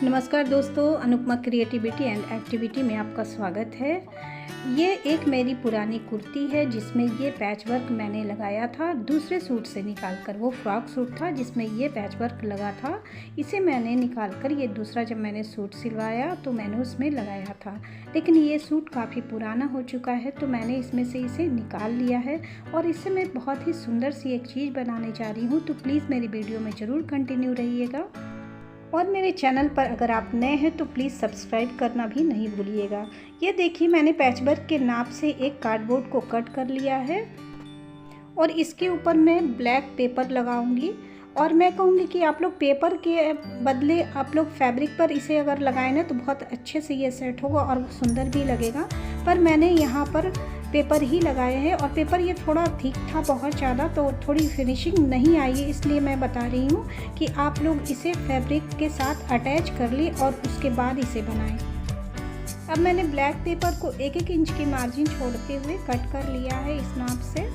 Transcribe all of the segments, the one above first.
नमस्कार दोस्तों, Anupama creativity and activity में आपका स्वागत है। ये एक मेरी पुरानी कुर्ती है जिसमें ये पैच वर्क मैंने लगाया था दूसरे सूट से निकालकर। वो फ्रॉक सूट था जिसमें ये पैच वर्क लगा था, इसे मैंने निकालकर ये दूसरा जब मैंने सूट सिलवाया तो मैंने उसमें लगाया था। लेकिन ये सूट काफ़ी पुराना हो चुका है तो मैंने इसमें से इसे निकाल लिया है और इससे मैं बहुत ही सुंदर सी एक चीज़ बनाने जा रही हूँ। तो प्लीज़ मेरी वीडियो में ज़रूर कंटिन्यू रहिएगा और मेरे चैनल पर अगर आप नए हैं तो प्लीज़ सब्सक्राइब करना भी नहीं भूलिएगा। ये देखिए, मैंने पैचवर्क के नाप से एक कार्डबोर्ड को कट कर लिया है और इसके ऊपर मैं ब्लैक पेपर लगाऊंगी। और मैं कहूँगी कि आप लोग पेपर के बदले आप लोग फैब्रिक पर इसे अगर लगाएं ना तो बहुत अच्छे से ये सेट होगा और सुंदर भी लगेगा। पर मैंने यहाँ पर पेपर ही लगाए हैं और पेपर ये थोड़ा थिक था बहुत ज़्यादा, तो थोड़ी फिनिशिंग नहीं आई है, इसलिए मैं बता रही हूँ कि आप लोग इसे फैब्रिक के साथ अटैच कर लें और उसके बाद इसे बनाएं। अब मैंने ब्लैक पेपर को 1-1 इंच की मार्जिन छोड़ते हुए कट कर लिया है इस नाप से।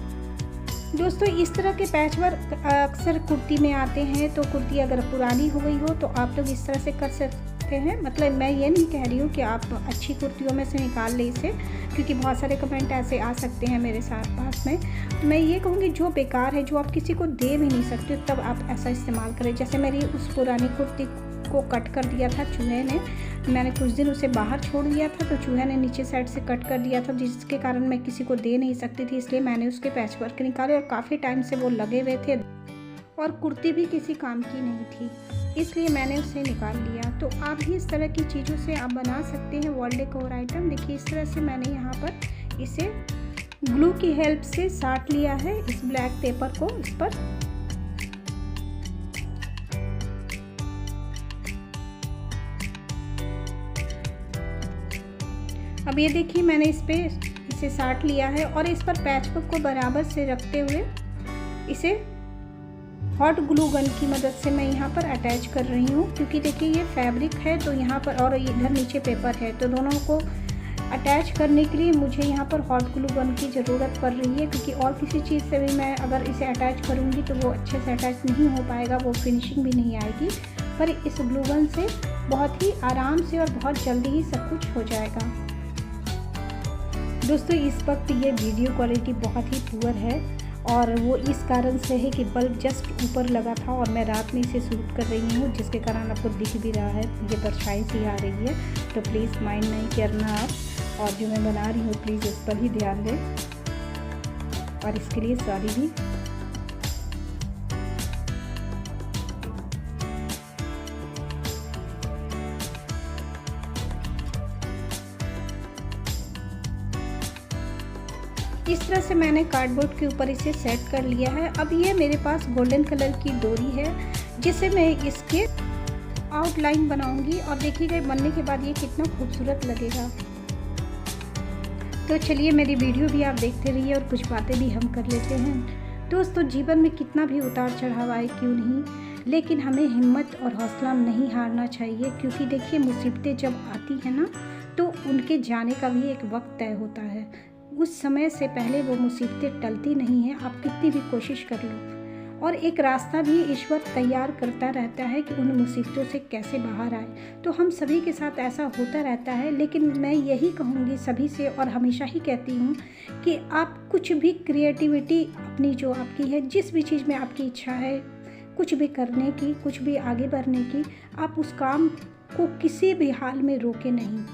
दोस्तों, इस तरह के पैचवर्क अक्सर कुर्ती में आते हैं, तो कुर्ती अगर पुरानी हो गई हो तो आप लोग इस तरह से कर सकते हैं। मतलब मैं ये नहीं कह रही हूँ कि आप अच्छी कुर्तियों में से निकाल लें इसे, क्योंकि बहुत सारे कमेंट ऐसे आ सकते हैं मेरे साथ पास में। तो मैं ये कहूँगी जो बेकार है, जो आप किसी को दे भी नहीं सकते, तब आप ऐसा इस्तेमाल करें। जैसे मेरी उस पुरानी कुर्ती को कट कर दिया था चूहे ने, मैंने कुछ दिन उसे बाहर छोड़ दिया था तो चूहे ने नीचे साइड से कट कर दिया था, जिसके कारण मैं किसी को दे नहीं सकती थी। इसलिए मैंने उसके पैचवर्क निकाले और काफ़ी टाइम से वो लगे हुए थे और कुर्ती भी किसी काम की नहीं थी, इसलिए मैंने उसे निकाल लिया। तो आप भी इस तरह की चीज़ों से आप बना सकते हैं वॉल डेकोर आइटम। देखिए, इस तरह से मैंने यहाँ पर इसे ग्लू की हेल्प से साट लिया है इस ब्लैक पेपर को इस पर। अब ये देखिए, मैंने इसे साट लिया है और इस पर पैचवर्क को बराबर से रखते हुए इसे हॉट ग्लू गन की मदद से मैं यहाँ पर अटैच कर रही हूँ। क्योंकि देखिए ये फैब्रिक है तो यहाँ पर, और इधर नीचे पेपर है, तो दोनों को अटैच करने के लिए मुझे यहाँ पर हॉट ग्लू गन की ज़रूरत पड़ रही है। क्योंकि और किसी चीज़ से भी मैं अगर इसे अटैच करूँगी तो वो अच्छे से अटैच नहीं हो पाएगा, वो फिनिशिंग भी नहीं आएगी। पर इस ग्लू गन से बहुत ही आराम से और बहुत जल्दी ही सब कुछ हो जाएगा। दोस्तों, इस वक्त ये वीडियो क्वालिटी बहुत ही पुअर है और वो इस कारण से है कि बल्ब जस्ट ऊपर लगा था और मैं रात में इसे शूट कर रही हूँ, जिसके कारण आपको दिख भी रहा है ये परछाई सी आ रही है। तो प्लीज़ माइंड नहीं करना आप, और जो मैं बना रही हूँ प्लीज़ उस पर ही ध्यान दें, और इसके लिए सॉरी भी। इस तरह से मैंने कार्डबोर्ड के ऊपर इसे सेट कर लिया है। अब ये मेरे पास गोल्डन कलर की डोरी है जिसे मैं इसके आउटलाइन बनाऊंगी और देखिएगा बनने के बाद ये कितना खूबसूरत लगेगा। तो चलिए, मेरी वीडियो भी आप देखते रहिए और कुछ बातें भी हम कर लेते हैं। दोस्तों, जीवन में कितना भी उतार चढ़ाव आए क्यों नहीं, लेकिन हमें हिम्मत और हौसला नहीं हारना चाहिए। क्योंकि देखिए, मुसीबतें जब आती हैं ना तो उनके जाने का भी एक वक्त तय होता है। उस समय से पहले वो मुसीबतें टलती नहीं हैं, आप कितनी भी कोशिश कर लो। और एक रास्ता भी ईश्वर तैयार करता रहता है कि उन मुसीबतों से कैसे बाहर आए। तो हम सभी के साथ ऐसा होता रहता है, लेकिन मैं यही कहूँगी सभी से और हमेशा ही कहती हूँ कि आप कुछ भी क्रिएटिविटी अपनी जो आपकी है, जिस भी चीज़ में आपकी इच्छा है कुछ भी करने की, कुछ भी आगे बढ़ने की, आप उस काम को किसी भी हाल में रोके नहीं।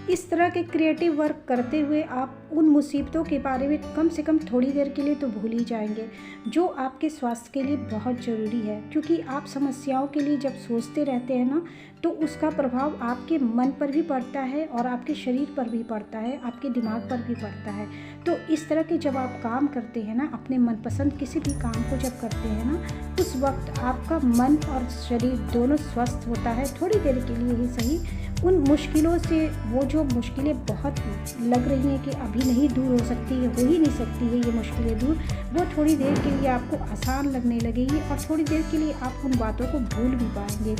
इस तरह के क्रिएटिव वर्क करते हुए आप उन मुसीबतों के बारे में कम से कम थोड़ी देर के लिए तो भूल ही जाएंगे, जो आपके स्वास्थ्य के लिए बहुत ज़रूरी है। क्योंकि आप समस्याओं के लिए जब सोचते रहते हैं ना तो उसका प्रभाव आपके मन पर भी पड़ता है और आपके शरीर पर भी पड़ता है, आपके दिमाग पर भी पड़ता है। तो इस तरह के जब आप काम करते हैं ना, अपने मनपसंद किसी भी काम को जब करते हैं ना, उस वक्त आपका मन और शरीर दोनों स्वस्थ होता है। थोड़ी देर के लिए ही सही, उन मुश्किलों से, वो जो मुश्किलें बहुत लग रही हैं कि अभी नहीं दूर हो सकती है, हो ही नहीं सकती है ये मुश्किलें दूर, वो थोड़ी देर के लिए आपको आसान लगने लगेगी और थोड़ी देर के लिए आप उन बातों को भूल भी पाएंगे।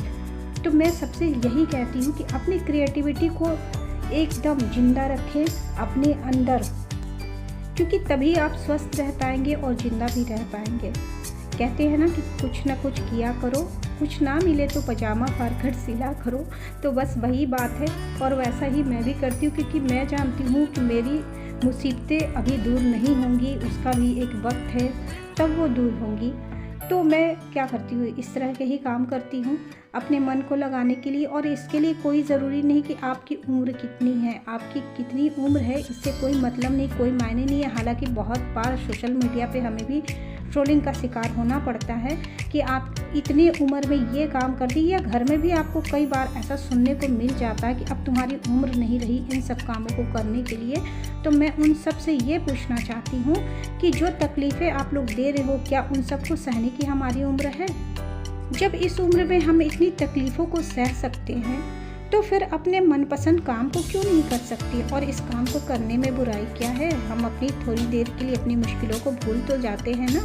तो मैं सबसे यही कहती हूँ कि अपनी क्रिएटिविटी को एकदम जिंदा रखें अपने अंदर, क्योंकि तभी आप स्वस्थ रह पाएंगे और जिंदा भी रह पाएंगे। कहते हैं ना कि कुछ ना कुछ किया करो कुछ ना मिले तो पजामा फाड़कर सिला करो। तो बस वही बात है और वैसा ही मैं भी करती हूँ, क्योंकि मैं जानती हूँ कि मेरी मुसीबतें अभी दूर नहीं होंगी, उसका भी एक वक्त है तब वो दूर होंगी। तो मैं क्या करती हूँ, इस तरह के ही काम करती हूँ अपने मन को लगाने के लिए। और इसके लिए कोई ज़रूरी नहीं कि आपकी उम्र कितनी है, आपकी कितनी उम्र है इससे कोई मतलब नहीं, कोई मायने नहीं है। हालांकि बहुत बार सोशल मीडिया पे हमें भी ट्रोलिंग का शिकार होना पड़ता है कि आप इतनी उम्र में ये काम कर दी, या घर में भी आपको कई बार ऐसा सुनने को मिल जाता है कि अब तुम्हारी उम्र नहीं रही इन सब कामों को करने के लिए। तो मैं उन सब से ये पूछना चाहती हूँ कि जो तकलीफ़ें आप लोग दे रहे हो, क्या उन सबको सहने की हमारी उम्र है? जब इस उम्र में हम इतनी तकलीफ़ों को सह सकते हैं तो फिर अपने मनपसंद काम को क्यों नहीं कर सकते? और इस काम को करने में बुराई क्या है? हम अपनी थोड़ी देर के लिए अपनी मुश्किलों को भूल तो जाते हैं ना,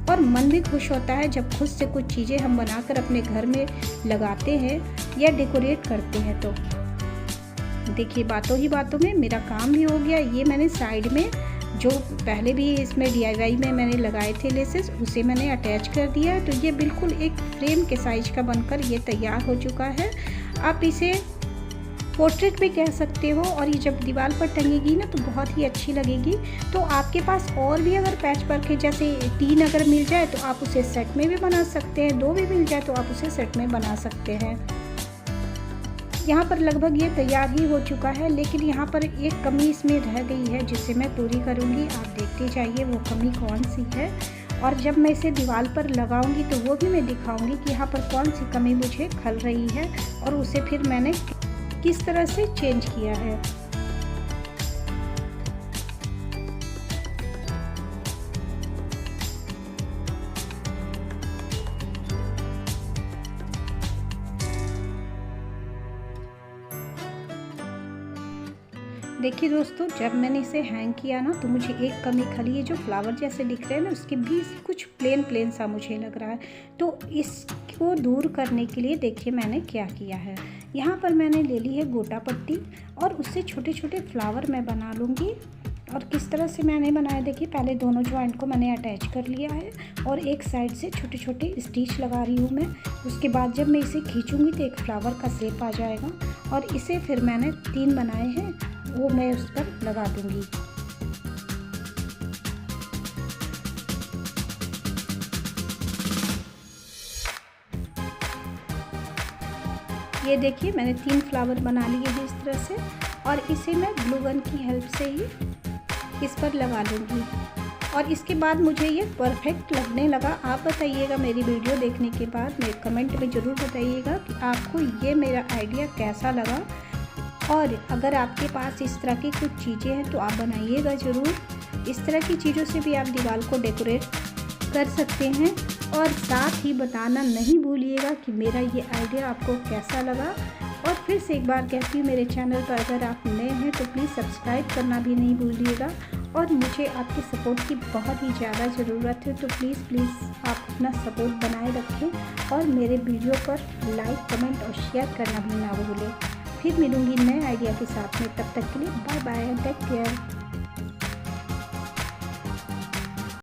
और मन भी खुश होता है जब खुद से कुछ चीज़ें हम बनाकर अपने घर में लगाते हैं या डेकोरेट करते हैं। तो देखिए, बातों ही बातों में मेरा काम भी हो गया। ये मैंने साइड में जो पहले भी इसमें DIY में मैंने लगाए थे लेसेस, उसे मैंने अटैच कर दिया है। तो ये बिल्कुल एक फ्रेम के साइज का बनकर ये तैयार हो चुका है। आप इसे पोर्ट्रेट भी कह सकते हो, और ये जब दीवार पर टंगेगी ना तो बहुत ही अच्छी लगेगी। तो आपके पास और भी अगर पैच वर्क है, जैसे 3 अगर मिल जाए तो आप उसे सेट में भी बना सकते हैं, 2 भी मिल जाए तो आप उसे सेट में बना सकते हैं। यहाँ पर लगभग ये तैयार ही हो चुका है, लेकिन यहाँ पर एक कमी इसमें रह गई है जिसे मैं पूरी करूँगी। आप देखते जाइए वो कमी कौन सी है, और जब मैं इसे दीवार पर लगाऊंगी तो वो भी मैं दिखाऊंगी कि यहाँ पर कौन सी कमी मुझे खल रही है और उसे फिर मैंने किस तरह से चेंज किया है। देखिए दोस्तों, जब मैंने इसे हैंग किया ना तो मुझे एक कमी खली है, जो फ्लावर जैसे दिख रहे हैं ना उसके भी कुछ प्लेन सा मुझे लग रहा है। तो इसको दूर करने के लिए देखिए मैंने क्या किया है। यहाँ पर मैंने ले ली है गोटा पट्टी और उससे छोटे छोटे फ्लावर मैं बना लूँगी। और किस तरह से मैंने बनाया, देखिए पहले दोनों जॉइंट को मैंने अटैच कर लिया है और एक साइड से छोटे छोटे स्टिच लगा रही हूँ मैं। उसके बाद जब मैं इसे खींचूँगी तो एक फ्लावर का शेप आ जाएगा, और इसे फिर मैंने 3 बनाए हैं वो मैं उस पर लगा दूँगी। ये देखिए मैंने 3 फ्लावर बना लिए हैं इस तरह से, और इसे मैं ग्लू गन की हेल्प से ही इस पर लगा लूँगी। और इसके बाद मुझे ये परफेक्ट लगने लगा। आप बताइएगा मेरी वीडियो देखने के बाद, मेरे कमेंट में ज़रूर बताइएगा कि आपको ये मेरा आइडिया कैसा लगा। और अगर आपके पास इस तरह की कुछ चीज़ें हैं तो आप बनाइएगा ज़रूर। इस तरह की चीज़ों से भी आप दीवार को डेकोरेट कर सकते हैं। और साथ ही बताना नहीं भूलिएगा कि मेरा ये आइडिया आपको कैसा लगा। और फिर से एक बार कहती हूँ, मेरे चैनल पर अगर आप नए हैं तो प्लीज़ सब्सक्राइब करना भी नहीं भूलिएगा। और मुझे आपके सपोर्ट की बहुत ही ज़्यादा ज़रूरत है, तो प्लीज़ आप अपना सपोर्ट बनाए रखें और मेरे वीडियो पर लाइक, कमेंट और शेयर करना भी ना भूलें। फिर मिलूँगी नए आइडिया के साथ में, तब तक के लिए बाय बाय, टेक केयर।